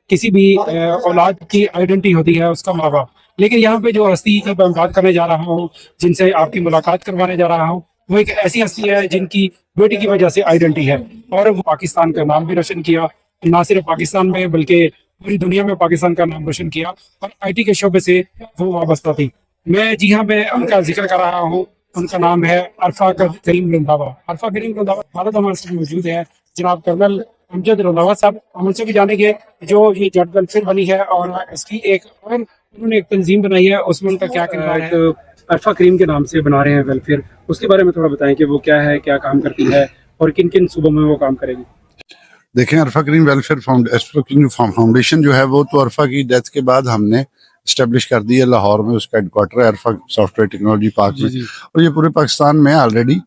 کسی بھی اولاد کی آئیڈینٹی ہوتی ہے اس کا ماں باپ، لیکن یہاں پہ جو ہستی کی میں بات کرنے جا رہا ہوں، جن سے آپ کی ملاقات کروانے جا رہا ہوں، وہ ایک ایسی ہستی ہے جن کی بیٹی کی وجہ سے آئیڈینٹی ہے، اور وہ پاکستان کا نام بھی روشن کیا، نہ صرف پاکستان میں بلکہ پوری دنیا میں پاکستان کا نام روشن کیا، اور آئی ٹی کے شعبے سے وہ وابستہ تھی۔ جی ہاں، میں ان کا ذکر کر رہا ہوں، ان کا نام ہے عرفہ کریم رنداوا۔ عرفہ کریم رنداوا والد ہمارے ساتھ موجود ہے جناب کرنل امجد رنداوا صاحب، ہم ان سے بھی جانیں گے جو یہ جٹ ویلفیئر بنی ہے اور اس کی انہوں نے ایک تنظیم بنائی ہے، اس میں ان کا کیا کردار ہے۔ عرفہ کریم کے نام سے بنا رہے ہیں ویلفیئر، اس کے بارے میں تھوڑا بتائیں کہ وہ کیا ہے، کیا کام کرتی ہے اور کن کن صوبوں میں وہ کام کرے گی۔ دیکھیں، عرفہ کریم ویلفیئر فاؤنڈیشن جو ہے وہ تو عرفہ کی ڈیتھ کے بعد ہم نے اسٹیبلش کر دی ہے لاہور میں، اس کا ہیڈ کوارٹر ہے عرفہ سافٹ ویئر ٹیکنالوجی پارک میں، اور یہ پورے پاکستان میں آلریڈی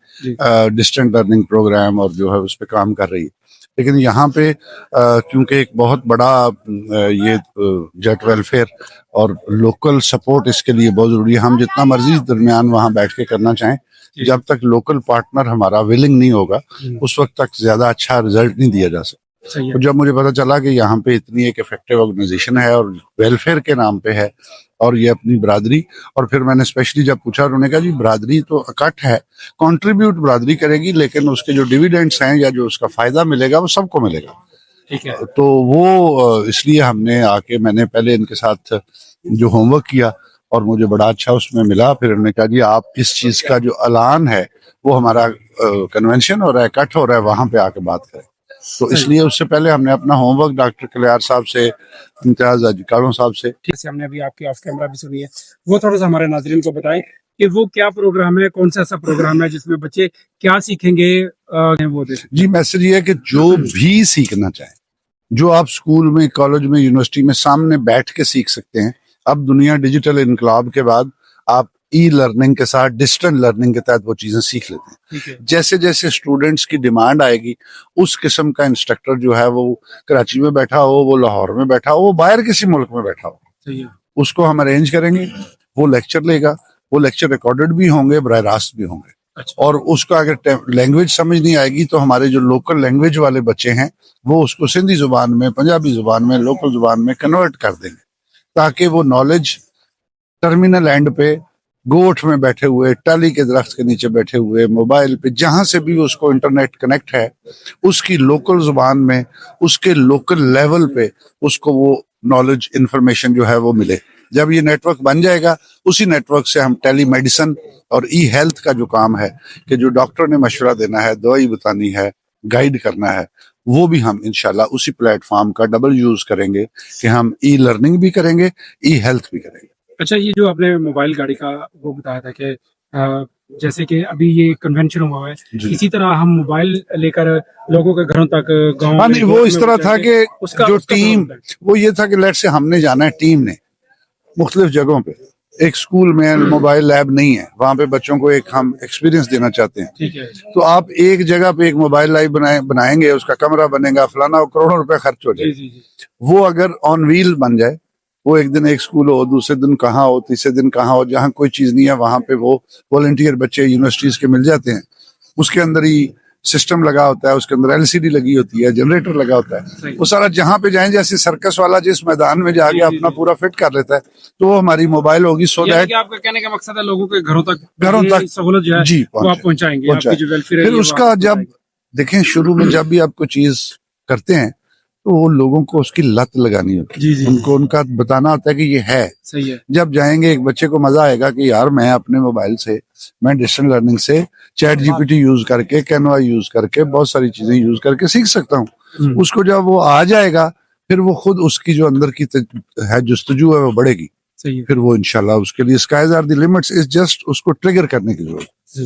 ڈسٹینٹ لرننگ پروگرام اور جو ہے اس پہ کام کر رہی ہے۔ لیکن یہاں پہ کیونکہ ایک بہت بڑا یہ جٹ ویلفیئر اور لوکل سپورٹ اس کے لیے بہت ضروری ہے۔ ہم جتنا مرضی درمیان وہاں بیٹھ کے کرنا چاہیں، جب تک لوکل پارٹنر ہمارا ولنگ نہیں ہوگا اس وقت تک زیادہ اچھا رزلٹ نہیں دیا جا سکتا۔ اور جب مجھے پتا چلا کہ یہاں پہ اتنی ایک افیکٹو آرگنائزیشن ہے اور ویلفیئر کے نام پہ ہے، اور یہ اپنی برادری، اور پھر میں نے اسپیشلی جب پوچھا انہوں نے کہا جی برادری تو اکٹھ ہے، کنٹریبیوٹ برادری کرے گی، لیکن اس کے جو ڈیویڈینڈس ہیں یا جو اس کا فائدہ ملے گا وہ سب کو ملے گا۔ تو وہ اس لیے ہم نے آ کے میں نے پہلے ان کے ساتھ جو ہوم ورک کیا اور مجھے بڑا اچھا اس میں ملا، پھر انہوں نے کہا جی آپ اس چیز کا جو اعلان ہے وہ ہمارا کنونشن ہو رہا ہے، اکٹھ ہو رہا ہے، وہاں پہ آ کے بات کریں۔ تو اس لیے اس سے پہلے ہم نے اپنا ہوم ورک ڈاکٹر کلیار صاحب سے، امتیاز کاروں صاحب سے، ہم نے ابھی آپ کی آف کیمرہ بھی سنی ہے، وہ تھوڑا سا ہمارے ناظرین کو بتائیں کہ وہ کیا پروگرام ہے، کون سا ایسا پروگرام ہے جس میں بچے کیا سیکھیں گے۔ وہ جی میسج یہ ہے کہ جو بھی سیکھنا چاہیں، جو آپ اسکول میں، کالج میں، یونیورسٹی میں سامنے بیٹھ کے سیکھ سکتے ہیں۔ اب دنیا ڈیجیٹل انقلاب کے بعد آپ ای لرننگ کے ساتھ ڈسٹنٹ لرننگ کے تحت وہ چیزیں سیکھ لیتے ہیں۔ جیسے جیسے اسٹوڈنٹس کی ڈیمانڈ آئے گی، اس قسم کا انسٹرکٹر جو ہے وہ کراچی میں بیٹھا ہو، وہ لاہور میں بیٹھا ہو، وہ باہر کسی ملک میں بیٹھا ہو، اس کو ہم ارینج کریں گے، وہ لیکچر لے گا، وہ لیکچر ریکارڈڈ بھی ہوں گے، براہ راست بھی ہوں گے۔ اور اس کا اگر لینگویج سمجھ نہیں آئے گی تو ہمارے جو لوکل لینگویج والے بچے ہیں وہ اس کو سندھی زبان میں، پنجابی زبان میں، لوکل زبان میں کنورٹ کر دیں گے، تاکہ وہ نالج ٹرمینل اینڈ پہ، گوٹھ میں بیٹھے ہوئے، ٹالی کے درخت کے نیچے بیٹھے ہوئے، موبائل پہ، جہاں سے بھی اس کو انٹرنیٹ کنیکٹ ہے، اس کی لوکل زبان میں، اس کے لوکل لیول پہ اس کو وہ نالج، انفارمیشن جو ہے وہ ملے۔ جب یہ نیٹ ورک بن جائے گا، اسی نیٹ ورک سے ہم ٹیلی میڈیسن اور ای ہیلتھ کا جو کام ہے کہ جو ڈاکٹر نے مشورہ دینا ہے، دوائی بتانی ہے، گائیڈ کرنا ہے، وہ بھی ہم انشاءاللہ اسی پلیٹ فارم کا ڈبل یوز کریں گے کہ ہم ای لرننگ بھی کریں گے، ای ہیلتھ بھی کریں گے۔ اچھا، یہ جو آپ نے موبائل گاڑی کا وہ بتایا تھا کہ جیسے کہ ابھی یہ کنونشن ہوا ہے، اسی طرح ہم موبائل لے کر لوگوں کے گھروں تک، گاؤں نہیں، وہ اس طرح تھا کہ جو ٹیم، وہ یہ تھا کہ لیٹ سے ہم نے جانا ہے ٹیم نے مختلف جگہوں پہ، ایک سکول میں موبائل لیب نہیں ہے، وہاں پہ بچوں کو ایک ہم ایکسپیرینس دینا چاہتے ہیں، تو آپ ایک جگہ پہ ایک موبائل لیب بنائیں گے، اس کا کمرہ بنے گا، فلانا کروڑوں روپے خرچ ہو جائے۔ وہ اگر آن ویل بن جائے، وہ ایک دن ایک سکول ہو، دوسرے دن کہاں ہو، تیسرے دن کہاں ہو، جہاں کوئی چیز نہیں ہے وہاں پہ وہ والنٹیئر بچے یونیورسٹیز کے مل جاتے ہیں، اس کے اندر ہی سسٹم لگا ہوتا ہے، اس کے اندر LCD لگی ہوتی ہے، جنریٹر لگا ہوتا ہے، وہ سارا جہاں پہ جائیں، جیسے سرکس والا جس میدان میں جا کے اپنا پورا فٹ کر لیتا ہے، تو وہ ہماری موبائل ہوگی، سو دیٹ آپ کا کہنے کا مقصد ہے لوگوں کے گھروں تک سہولت جو ہے جی وہ آپ پہنچائیں گے۔ پھر اس کا جب دیکھیں شروع میں جب بھی آپ کو چیز کرتے ہیں تو وہ لوگوں کو اس کی لت لگانی ہوتی ہے، ان کو ان کا بتانا ہوتا ہے کہ یہ ہے صحیح ہے۔ جب جائیں گے ایک بچے کو مزہ آئے گا کہ یار میں اپنے موبائل سے، میں ڈسٹنٹ لرننگ سے چیٹ GPT یوز کر کے، کینوا یوز کر کے، بہت ساری چیزیں یوز کر کے سیکھ سکتا ہوں۔ اس کو جب وہ آ جائے گا پھر وہ خود اس کی جو اندر کی ہے جستجو ہے وہ بڑھے گی، پھر وہ انشاءاللہ اس کے لیے skies are the limits, is just اس کو ٹریگر کرنے کی ضرورت۔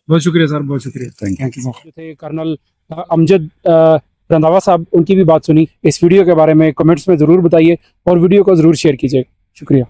بہت شکریہ سر، بہت شکریہ، تھینک یو۔ جو تھے کرنل امجد رنداوا صاحب، ان کی بھی بات سنی۔ اس ویڈیو کے بارے میں کمنٹس میں ضرور بتائیے اور ویڈیو کو ضرور شیئر کیجیے۔ شکریہ۔